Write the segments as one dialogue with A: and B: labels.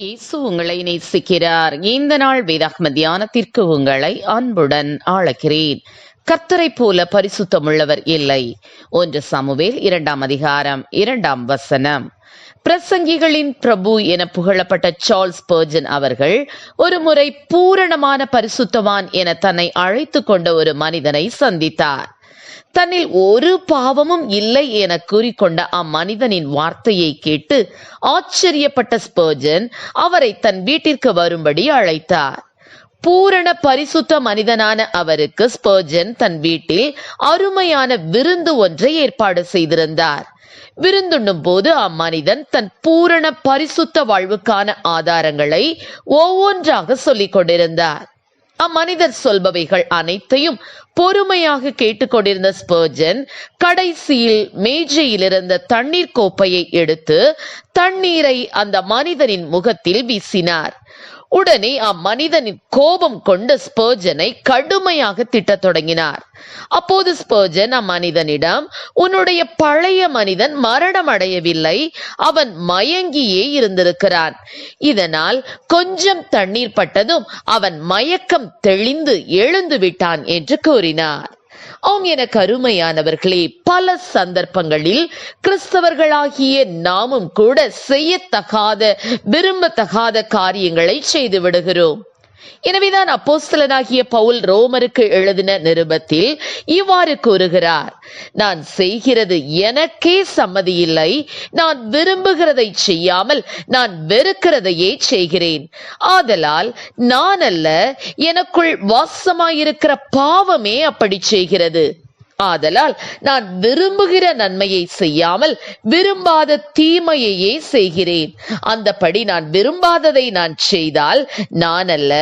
A: இயேசு உங்களை நேசிக்கிறார். இந்த நாள் வேதாகம தியானத்திற்கு உங்களை அன்புடன் அழைக்கிறேன். கர்த்தரைப் போல பரிசுத்தமுள்ளவர் இல்லை. 1 சாமுவேல் 2 அதிகாரம் 2 வசனம். பிரசங்கிகளின் பிரபு என புகழப்பட்ட சார்ல்ஸ் ஸ்பர்ஜன் அவர்கள் ஒரு முறை பூரணமான பரிசுத்தவான் என தன்னை அழைத்து கொண்ட ஒரு மனிதனை சந்தித்தார். தன்னில் ஒரு பாவமும் இல்லை என கூறிக்கொண்ட அம்மனிதனின் வார்த்தையை கேட்டு ஆச்சரியப்பட்ட ஸ்பர்ஜன் அவரை தன் வீட்டிற்கு வரும்படி அழைத்தார். பூரண பரிசுத்த மனிதனான அவருக்கு ஸ்பர்ஜன் தன் வீட்டில் அருமையான விருந்து ஒன்றை ஏற்பாடு செய்திருந்தார். விருந்துண்ணும் போது அம்மனிதன் தன் பூரண பரிசுத்த வாழ்வுக்கான ஆதாரங்களை ஒவ்வொன்றாக சொல்லிக் கொண்டிருந்தார். அம்மனிதர் சொல்பவைகள் அனைத்தையும் பொறுமையாக கேட்டுக்கொண்டிருந்த ஸ்பர்ஜன் கடைசியில் மேஜையில் இருந்த தண்ணீர் கோப்பையை எடுத்து தண்ணீரை அந்த மனிதனின் முகத்தில் வீசினார். உடனே அம்மனிதனின் கோபம் கொண்டு ஸ்பர்ஜனை கடுமையாக திட்டத் தொடங்கினார். அப்போது ஸ்பர்ஜன் அம்மனிதனிடம், உன்னுடைய பழைய மனிதன் மரணம் அடையவில்லை, அவன் மயங்கியே இருந்திருக்கிறான். இதனால் கொஞ்சம் தண்ணீர் பட்டதும் அவன் மயக்கம் தெளிந்து எழுந்து விட்டான் என்று கூறினார். ஆம், என கருமையானவர்களே, பல சந்தர்ப்பங்களில் கிறிஸ்தவர்களாகிய நாமும் கூட செய்யத்தகாத விரும்பத்தகாத காரியங்களை செய்து விடுகிறோம். எனவேதான் அப்போஸ்தலனாகிய பவுல் ரோமருக்கு எழுதின நிருபத்தில் இவ்வாறு கூறுகிறார், நான் செய்கிறது எனக்கே சம்மதியில்லை, நான் விரும்புகிறதை செய்யாமல் நான் வெறுக்கிறதையே செய்கிறேன். ஆதலால் நான் அல்ல, எனக்குள் வாசமாயிருக்கிற பாவமே அப்படி செய்கிறது. ஆதலால் நான் விரும்புகிற நன்மையை செய்யாமல் விரும்பாத தீமையையே செய்கிறேன். அந்தபடி நான் விரும்பாததை நான் செய்தால் நான் அல்ல,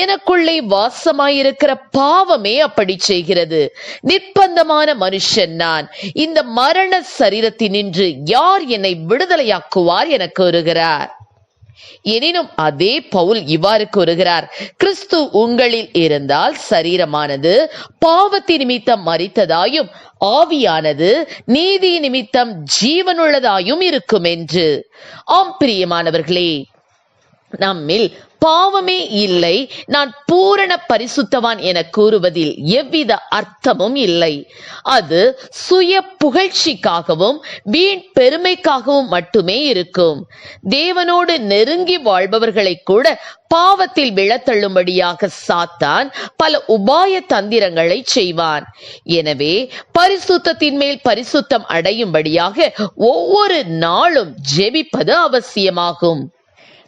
A: எனக்குள்ளே வாசமாயிருக்கிற பாவமே அப்படி செய்கிறது. நிர்பந்தமான மனுஷன் நான். இந்த மரண சரீரத்தினின்று யார் என்னை விடுதலையாக்குவார் என கூறுகிறார். எனினும் அதே பவுல் இவ்வாறு கூறுகிறார், கிறிஸ்து உங்களில் இருந்தால் சரீரமானது பாவத்தின் நிமித்தம் மரித்ததாயும் ஆவியானது நீதி நிமித்தம் ஜீவனுள்ளதாயும் இருக்கும் என்று. ஆம் பிரியமானவர்களே, நம்மில் பாவமே இல்லை, நான் பூரண பரிசுத்தவான் என கூறுவதில் எவ்வித அர்த்தமும் இல்லை. அது சுய புகழ்ச்சிக்காகவும் வீண் பெருமைக்காகவும் மட்டுமே இருக்கும். தேவனோடு நெருங்கி வாழ்பவர்களை கூட பாவத்தில் விழத்தள்ளும்படியாக சாத்தான் பல உபாய தந்திரங்களை செய்வான். எனவே பரிசுத்தத்தின் மேல் பரிசுத்தம் அடையும்படியாக ஒவ்வொரு நாளும் ஜெபிப்பது அவசியமாகும்.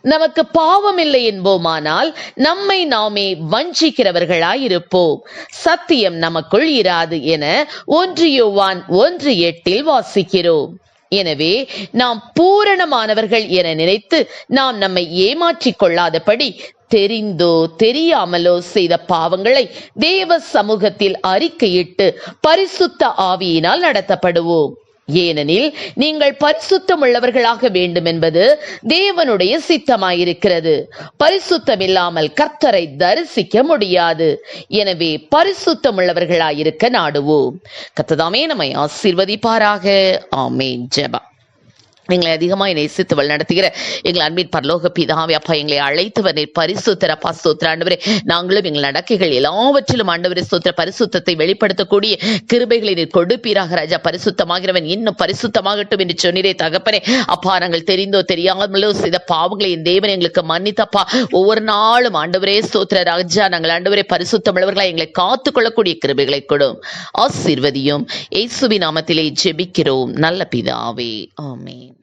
A: நமக்கு பாவம் இல்லை என்போமானால் நம்மை நாமே வஞ்சிக்கிறவர்களாயிருப்போம், சத்தியம் நமக்குள் இராது என 1 யோவான் 1:8 வாசிக்கிறோம். எனவே நாம் பூரணமானவர்கள் என நினைத்து நாம் நம்மை ஏமாற்றிக் கொள்ளாதபடி தெரிந்தோ தெரியாமலோ செய்த பாவங்களை தேவ சமூகத்தில் அறிக்கையிட்டு பரிசுத்த ஆவியினால் நடத்தப்படுவோம். ஏனெனில் நீங்கள் பரிசுத்தம் உள்ளவர்களாக வேண்டும் என்பது தேவனுடைய சித்தமாயிருக்கிறது. பரிசுத்தம் இல்லாமல் கர்த்தரை தரிசிக்க முடியாது. எனவே பரிசுத்தம் உள்ளவர்களாயிருக்க நாடுவோம். கர்த்ததாமே நம்மை ஆசீர்வதிப்பாராக. ஆமென். ஜெபம். எங்களை அதிகமாய் நேசித்து வழிநடத்துகிற எங்கள் அன்பின் பரலோக பிதாவே, அப்பா, எங்களை அழைத்தவர் நீர் பரிசுத்தர். அப்பா ஸ்தோத்திர ஆண்டவரே, நாங்களும் எங்கள் நடக்கைகள் எல்லாவற்றிலும் ஆண்டவரே ஸ்தோத்திர பரிசுத்தத்தை வெளிப்படுத்தக்கூடிய கிருபைகளை நீர் கொடுப்பீராக. ராஜா, பரிசுத்தமாகிறவன் இன்னும் பரிசுத்தமாகட்டும் என்று சொன்னீரே தகப்பனே. அப்பா, நாங்கள் தெரிந்தோ தெரியாமலோ செய்த பாவங்களை என் தேவன் எங்களுக்கு மன்னித்தப்பா. ஒவ்வொரு நாளும் ஆண்டவரே ஸ்தோத்திர ராஜா, நாங்கள் ஆண்டவரே பரிசுத்தமுள்ளவர்களாய் எங்களை காத்துக்கொள்ளக்கூடிய கிருபைகளை கொடும். ஆசீர்வதியும். இயேசுவின் நாமத்திலே ஜெபிக்கிறோம் நல்ல பிதாவே. ஆமென்.